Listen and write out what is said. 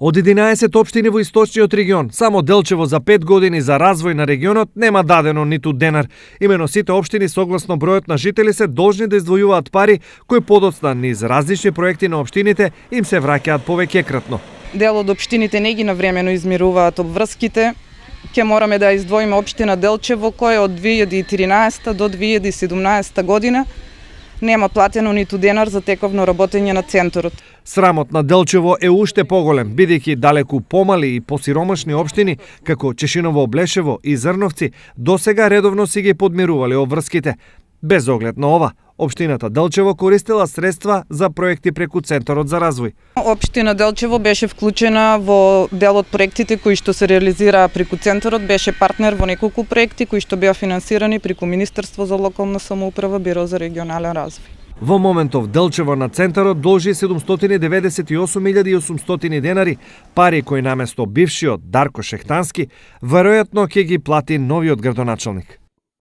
Од 11 општини во источниот регион, само Делчево за 5 години за развој на регионот нема дадено ниту денар. Имено сите општини согласно бројот на жители се должни да издвојуваат пари кои подоцна низ различни проекти на општините им се враќаат повеќекратно. Дел од општините не ги навремено измируваат обврските. Ќе мораме да издвоиме општина Делчево која од 2013 до 2017 година нема платено ниту денар за тековно работење на центарот. Срамот на Делчево е уште поголем, бидејќи далеку помали и посиромашни општини, како Чешиново, Блешево и Зрновци, досега редовно си ги подмирувале обврските. Без оглед на ова, општината Делчево користела средства за проекти преку Центарот за развој. Општина Делчево беше вклучена во дел од проектите кои што се реализираа преку Центарот, беше партнер во неколку проекти кои што беа финансирани преку Министерство за локална самоуправа, Биро за регионален развој. Во моментов Делчево на Центарот должи 798.800 денари, пари кои наместо бившиот Дарко Шехтански, веројатно ќе ги плати новиот градоначалник.